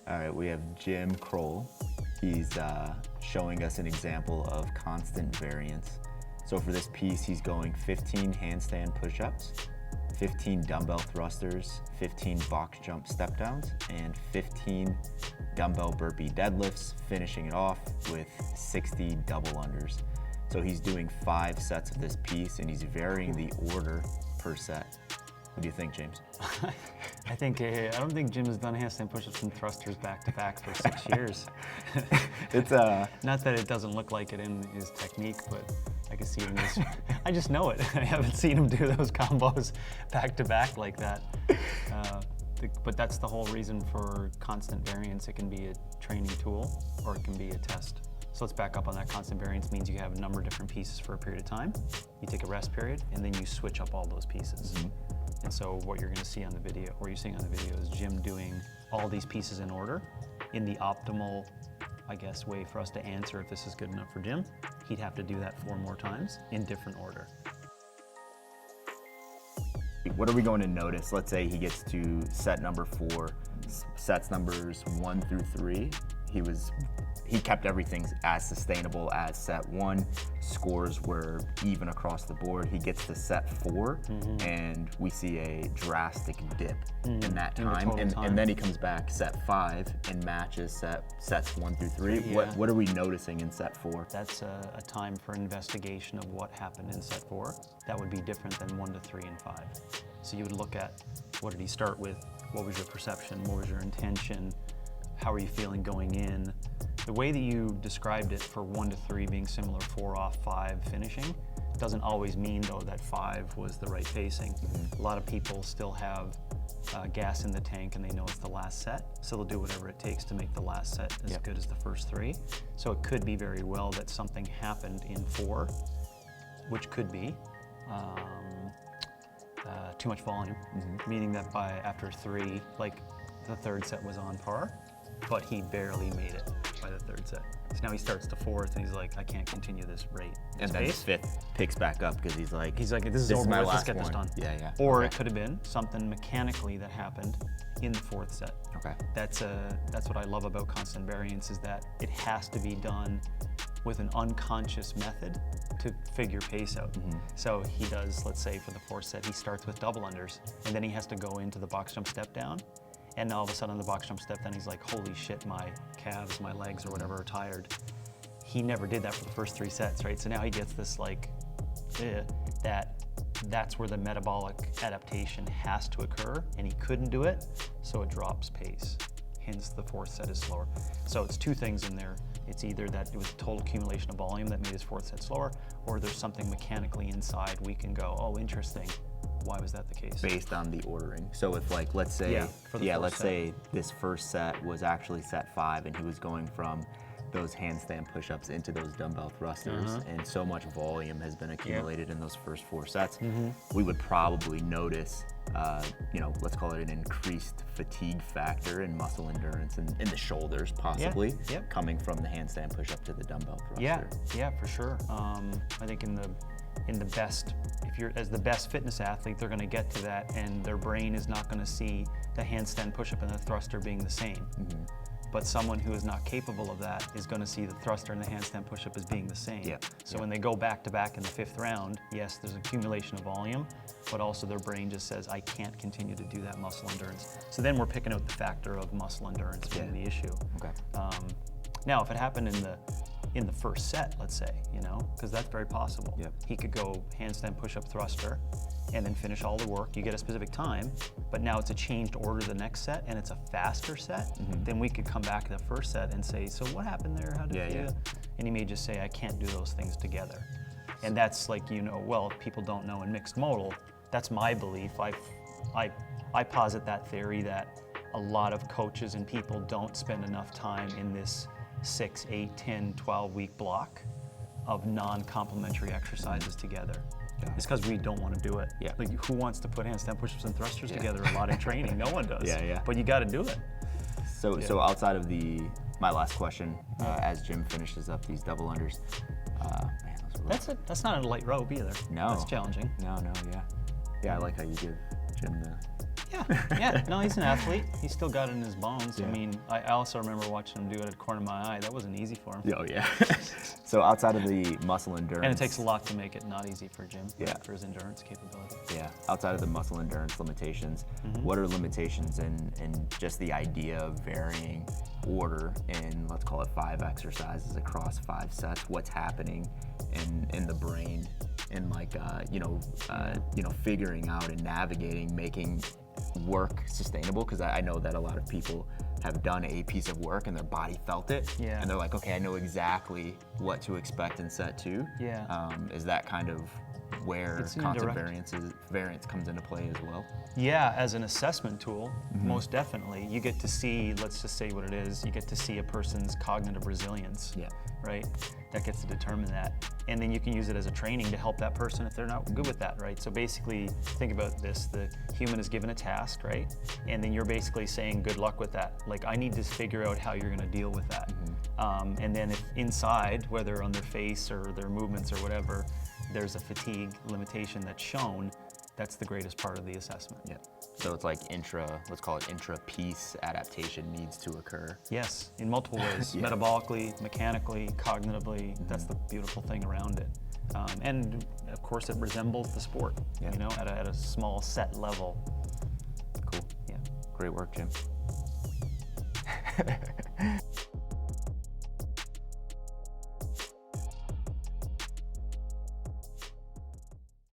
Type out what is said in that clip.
All right, we have Jim Crowell. He's showing us an example of constant variance. So for this piece, he's going 15 handstand push-ups, 15 dumbbell thrusters, 15 box jump step downs, and 15 dumbbell burpee deadlifts, finishing it off with 60 double unders. So he's doing 5 sets of this piece, and he's varying the order per set. What do you think, James? I don't think Jim has done handstand push-ups and thrusters back to back for 6 years. It's not that it doesn't look like it in his technique, but I can see it in his. I just know it. I haven't seen him do those combos back to back like that. But that's the whole reason for constant variance. It can be a training tool or it can be a test. So let's back up on that. Constant variance means you have a number of different pieces for a period of time. You take a rest period and then you switch up all those pieces. Mm-hmm. And so what you're going to see on the video, or you're seeing on the video, is Jim doing all these pieces in order in the optimal, I guess, way for us to answer if this is good enough for Jim. He'd have to do that 4 more times in different order. What are we going to notice? Let's say he gets to set number 4, sets numbers 1 through 3. He kept everything as sustainable as set 1. Scores were even across the board. He gets to set 4, and we see a drastic dip in that time. And then he comes back set 5 and matches sets 1 through 3. Yeah. What are we noticing in set 4? That's a time for investigation of what happened in set 4. That would be different than 1 to 3 and 5. So you would look at, what did he start with? What was your perception? What was your intention? How are you feeling going in? The way that you described it for 1 to 3 being similar, 4 off, 5 finishing, doesn't always mean though that 5 was the right pacing. A lot of people still have gas in the tank and they know it's the last set, so they'll do whatever it takes to make the last set as good as the first 3. So it could be very well that something happened in 4, which could be too much volume, meaning that after 3, like the 3rd set was on par, but he barely made it by the 3rd set. So now he starts the 4th and he's like, I can't continue this rate. And then the 5th picks back up because he's like, this is over my with, last let's get this one. done. Yeah. Or it could have been something mechanically that happened in the 4th set. Okay. That's what I love about constant variance, is that it has to be done with an unconscious method to figure pace out. So he does, let's say for the 4th set, he starts with double unders, and then he has to go into the box jump step down. And all of a sudden on the box jump step down, he's like, holy shit, my calves, my legs or whatever are tired. He never did that for the first 3 sets, right? So now he gets this like, that's where the metabolic adaptation has to occur, and he couldn't do it, so it drops pace. Hence the 4th set is slower. So it's 2 things in there. It's either that it was a total accumulation of volume that made his 4th set slower, or there's something mechanically inside we can go, oh, interesting. Why was that the case? Based on the ordering. So if like, let's say, say this first set was actually set 5 and he was going from those handstand push-ups into those dumbbell thrusters, and so much volume has been accumulated in those first 4 sets, we would probably notice, let's call it an increased fatigue factor and muscle endurance in the shoulders, possibly, coming from the handstand push-up to the dumbbell thruster. Yeah, for sure. I think in the best, if you're as the best fitness athlete, they're going to get to that, and their brain is not going to see the handstand push-up and the thruster being the same. But someone who is not capable of that is going to see the thruster and the handstand push-up as being the same. So when they go back to back in the 5th round, yes, there's accumulation of volume, but also their brain just says, I can't continue to do that muscle endurance. So then we're picking out the factor of muscle endurance being the issue. Now, if it happened in the first set, let's say, because that's very possible. He could go handstand push-up thruster and then finish all the work. You get a specific time, but now it's a changed order the next set and it's a faster set. Then we could come back to the first set and say, so what happened there? How did you feel? And he may just say, I can't do those things together. And that's like, well, if people don't know in mixed modal, that's my belief. I posit that theory that a lot of coaches and people don't spend enough time in this 6, 8, 10, 12-week block of non-complementary exercises together. It's because we don't want to do it. Like, who wants to put handstand push-ups and thrusters together a lot in training? No one does. But you got to do it. So outside of my last question, as Jim finishes up these double unders, man, those are that's not a light rope either. No. That's challenging. No, yeah. I like how you give Jim Yeah. No, he's an athlete. He's still got it in his bones. Yeah. I mean, I also remember watching him do it at the corner of my eye. That wasn't easy for him. Oh yeah. So outside of the muscle endurance, And it takes a lot to make it not easy for Jim, Yeah. for his endurance capability. yeah, outside of the muscle endurance limitations, what are limitations in just the idea of varying order in, let's call it 5 exercises across 5 sets? What's happening in the brain, and like figuring out and navigating, making work sustainable? Because I know that a lot of people have done a piece of work and their body felt it, Yeah. and they're like, okay, I know exactly what to expect in set 2. Yeah. Is that kind of where It's an constant indirect- variance comes into play as well? Yeah, as an assessment tool, most definitely. You get to see, let's just say what it is, you get to see a person's cognitive resilience, Yeah. right? That gets to determine that. And then you can use it as a training to help that person if they're not good with that, right? So basically, think about this, the human is given a task, right? And then you're basically saying, good luck with that. Like, I need to figure out how you're gonna deal with that. And then if inside, whether on their face or their movements or whatever, there's a fatigue limitation that's shown, that's the greatest part of the assessment. Yeah. So it's like let's call it intra-piece adaptation needs to occur. Yes, in multiple ways, Yeah. metabolically, mechanically, cognitively. That's the beautiful thing around it. And of course, it resembles the sport, Yeah. at a small set level. Cool. Yeah. Great work, Jim.